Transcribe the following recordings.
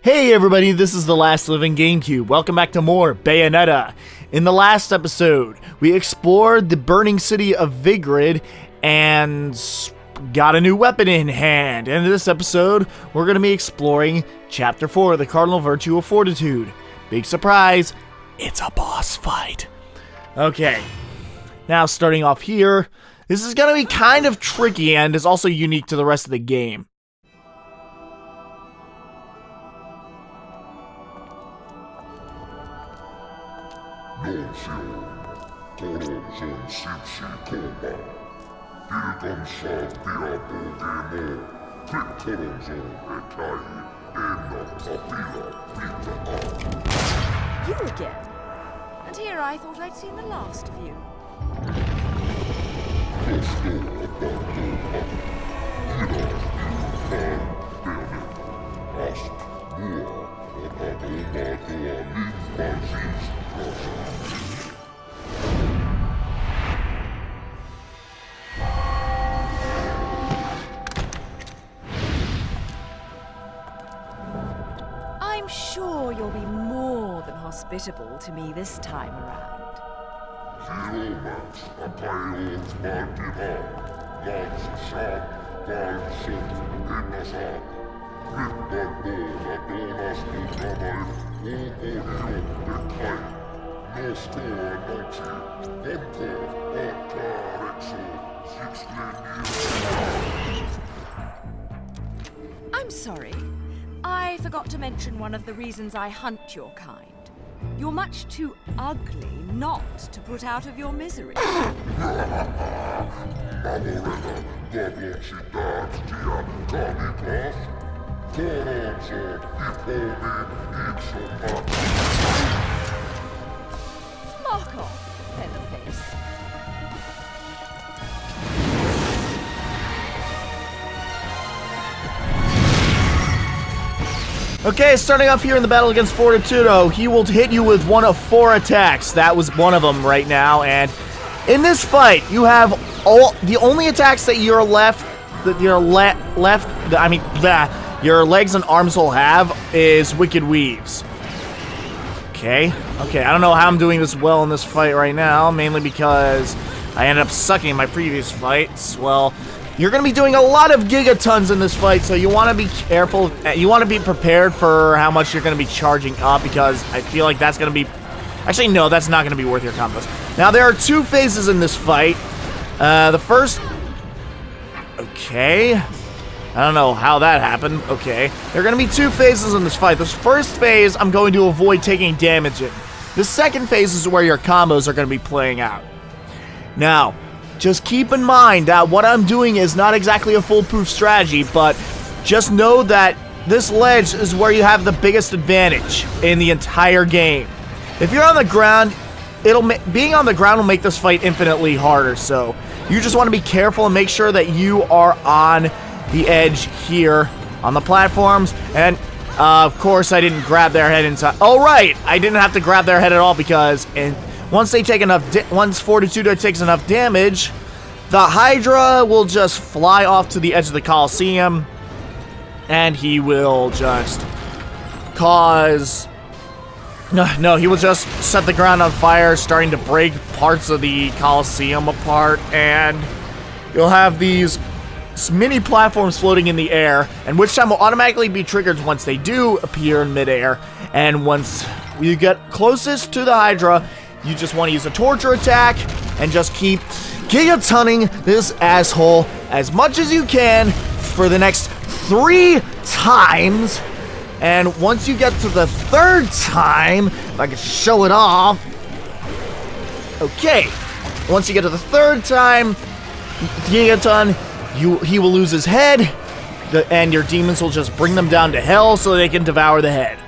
Hey everybody, this is the Last Living GameCube. Welcome back to more Bayonetta. In the last episode, we explored the burning city of Vigrid and got a new weapon in hand. And in this episode, we're going to be exploring Chapter 4, the Cardinal Virtue of Fortitude. Big surprise, it's a boss fight. Okay, now starting off here, this is going to be kind of tricky and is also unique to the rest of the game. You again? And here I thought I'd seen the last of you. I'm sure you'll be more than hospitable to me this time around. I'm sorry. I forgot to mention one of the reasons I hunt your kind. You're much too ugly not to put out of your misery. Mark off, featherface. Okay, starting off here in the battle against Fortitude, he will hit you with one of 4 attacks. That was one of them right now, and in this fight, you have the only attacks that your your legs and arms will have is Wicked Weaves. Okay, I don't know how I'm doing this well in this fight right now, mainly because I ended up sucking in my previous fights. Well, you're going to be doing a lot of gigatons in this fight, so you want to be careful. You want to be prepared for how much you're going to be charging up, because I feel like that's going to be... Actually, no, that's not going to be worth your combos. Now, there are 2 phases in this fight. The first... Okay. I don't know how that happened. Okay. There are going to be 2 phases in this fight. This first phase, I'm going to avoid taking damage in. The second phase is where your combos are going to be playing out. Now... just keep in mind that what I'm doing is not exactly a foolproof strategy, but just know that this ledge is where you have the biggest advantage in the entire game. If you're on the ground, being on the ground will make this fight infinitely harder, so you just want to be careful and make sure that you are on the edge here on the platforms. And of course, I didn't grab their head inside. Oh, right, I didn't have to grab their head at all, because once they take enough, once Fortitude takes enough damage, the Hydra will just fly off to the edge of the Coliseum, and he will just cause... No, he will just set the ground on fire, starting to break parts of the Coliseum apart, and you'll have these mini platforms floating in the air, and which time will automatically be triggered once they do appear in midair. And once you get closest to the Hydra, you just want to use a torture attack and just keep gigatoning this asshole as much as you can for the next 3 times. And once you get to the 3rd time, if I can show it off. Okay. Once you get to the 3rd time, gigaton, he will lose his head, and your demons will just bring them down to hell so they can devour the head.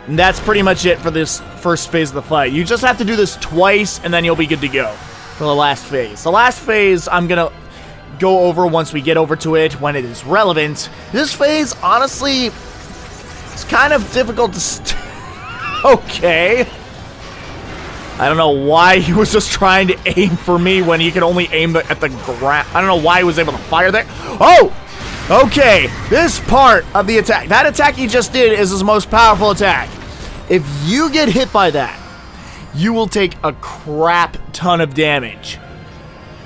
And that's pretty much it for this first phase of the fight. You just have to do this twice, and then you'll be good to go for the last phase. The last phase, I'm gonna go over once we get over to it, when it is relevant. This phase, honestly, is kind of difficult to okay. I don't know why he was just trying to aim for me when he could only aim at the ground. I don't know why he was able to fire there. Oh! Okay, this part of the attack, that attack he just did is his most powerful attack. If you get hit by that, you will take a crap ton of damage.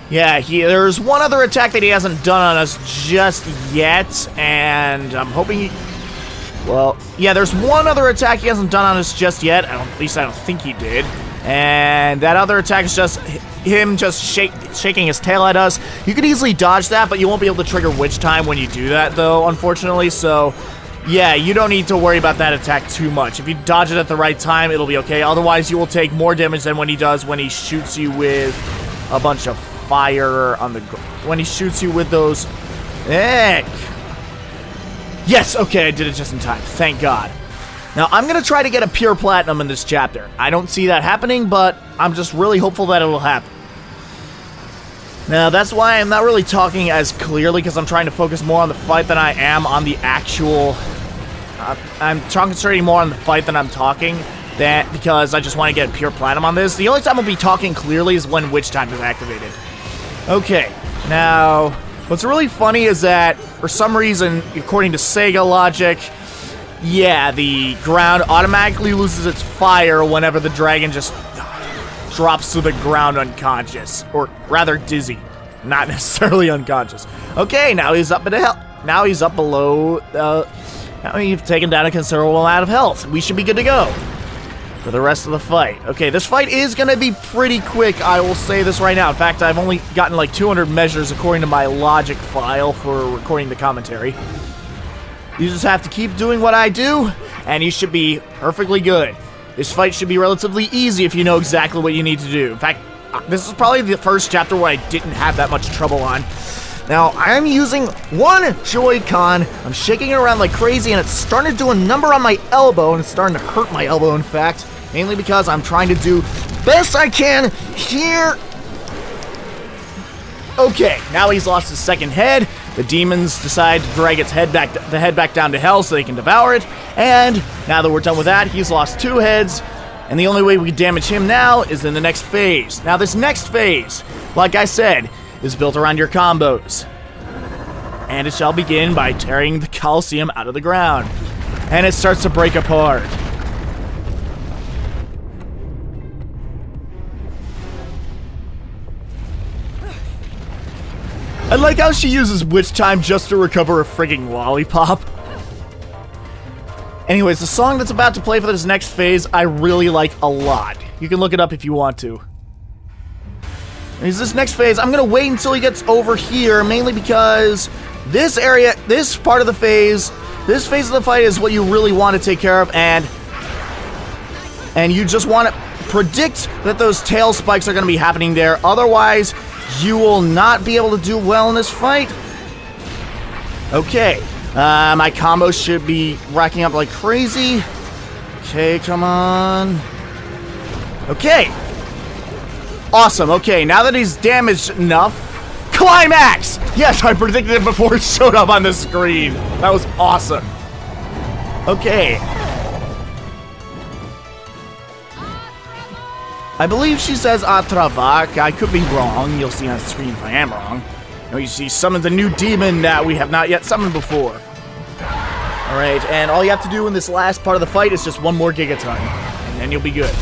Yeah, there's one other attack that he hasn't done on us just yet, and I'm hoping well, yeah, there's one other attack he hasn't done on us just yet. At least I don't think he did. And that other attack is just him just shaking his tail at us. You could easily dodge that, but you won't be able to trigger Witch Time when you do that, though, unfortunately. So, yeah, you don't need to worry about that attack too much. If you dodge it at the right time, it'll be okay. Otherwise, you will take more damage than when he does when he shoots you with a bunch of fire on the... When he shoots you with those... Yes, okay, I did it just in time. Thank God. Now, I'm going to try to get a pure platinum in this chapter. I don't see that happening, but I'm just really hopeful that it will happen. Now, that's why I'm not really talking as clearly, because I'm trying to focus more on the fight than I am on the actual... I'm concentrating more on the fight than I'm talking, because I just want to get pure platinum on this. The only time I'll be talking clearly is when Witch Time is activated. Okay, now, what's really funny is that, for some reason, according to Sega logic... Yeah, the ground automatically loses its fire whenever the dragon just drops to the ground unconscious. Or rather dizzy. Not necessarily unconscious. Okay, now he's up now he's up below, now he's taken down a considerable amount of health. We should be good to go for the rest of the fight. Okay, this fight is gonna be pretty quick, I will say this right now. In fact, I've only gotten like 200 measures according to my logic file for recording the commentary. You just have to keep doing what I do, and you should be perfectly good. This fight should be relatively easy if you know exactly what you need to do. In fact, this is probably the first chapter where I didn't have that much trouble on. Now, I'm using one Joy-Con. I'm shaking it around like crazy, and it's starting to do a number on my elbow, and it's starting to hurt my elbow, in fact. Mainly because I'm trying to do best I can here. Okay, now he's lost his second head. The demons decide to drag the head back down to hell so they can devour it. And now that we're done with that, he's lost 2 heads. And the only way we can damage him now is in the next phase. Now this next phase, like I said, is built around your combos. And it shall begin by tearing the Colosseum out of the ground. And it starts to break apart. I like how she uses Witch Time just to recover a frigging lollipop. Anyways, the song that's about to play for this next phase, I really like a lot. You can look it up if you want to. This next phase, I'm gonna wait until he gets over here, mainly because this area, this part of the phase, this phase of the fight is what you really want to take care of, and you just want to predict that those tail spikes are gonna be happening there. Otherwise, you will not be able to do well in this fight. Okay, my combo should be racking up like crazy. Okay, come on. Okay. Awesome, okay, now that he's damaged enough. Climax! Yes, I predicted it before it showed up on the screen. That was awesome. Okay. I believe she says Atravak. I could be wrong. You'll see on the screen if I am wrong. Now you see summons a new demon that we have not yet summoned before. Alright, and all you have to do in this last part of the fight is just one more Gigaton. And then you'll be good.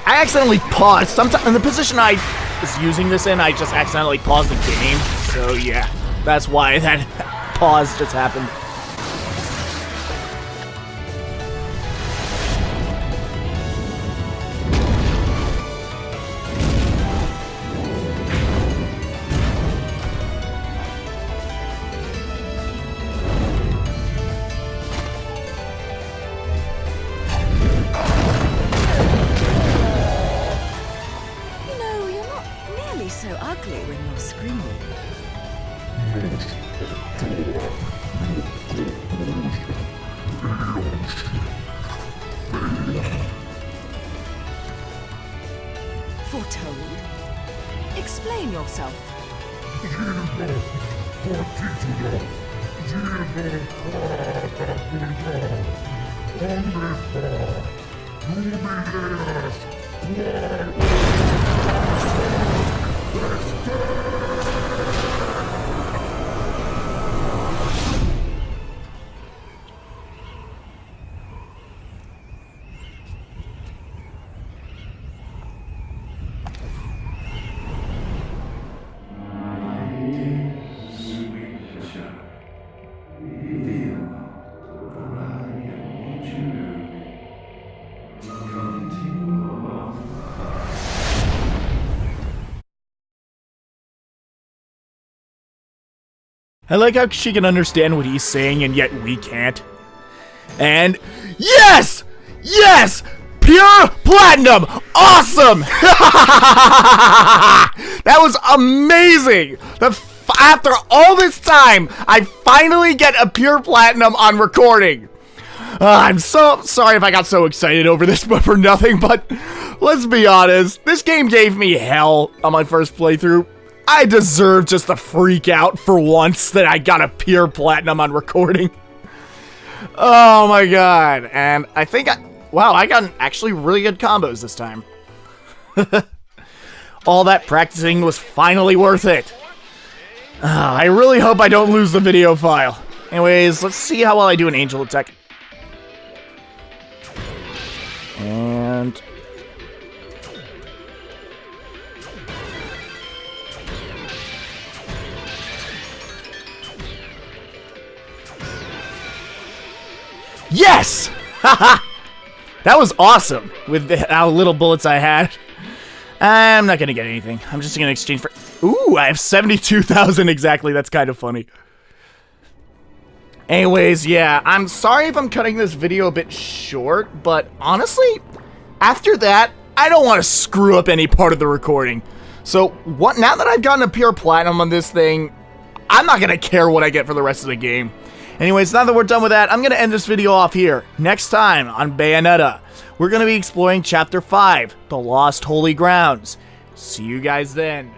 I accidentally paused. Sometimes in the position I was using this in, I just accidentally paused the game. So yeah, that's why that pause just happened. So ugly when you're screaming. Fortitude. Explain yourself. I like how she can understand what he's saying and yet we can't. And yes! Yes! Pure platinum! Awesome! That was amazing! After all this time, I finally get a pure platinum on recording. I'm so sorry if I got so excited over this, but for nothing, but let's be honest, this game gave me hell on my first playthrough. I deserve just to freak out for once that I got a pure platinum on recording. Oh my god, and I think wow, I got actually really good combos this time. All that practicing was finally worth it. I really hope I don't lose the video file. Anyways, let's see how well I do an angel attack. And yes! Haha! That was awesome with how little bullets I had. I'm not gonna get anything. I'm just gonna exchange for... Ooh, I have 72,000 exactly. That's kind of funny. Anyways, yeah, I'm sorry if I'm cutting this video a bit short, but honestly, after that, I don't want to screw up any part of the recording. So, now that I've gotten a pure platinum on this thing, I'm not gonna care what I get for the rest of the game. Anyways, now that we're done with that, I'm going to end this video off here. Next time on Bayonetta, we're going to be exploring Chapter 5, The Lost Holy Grounds. See you guys then.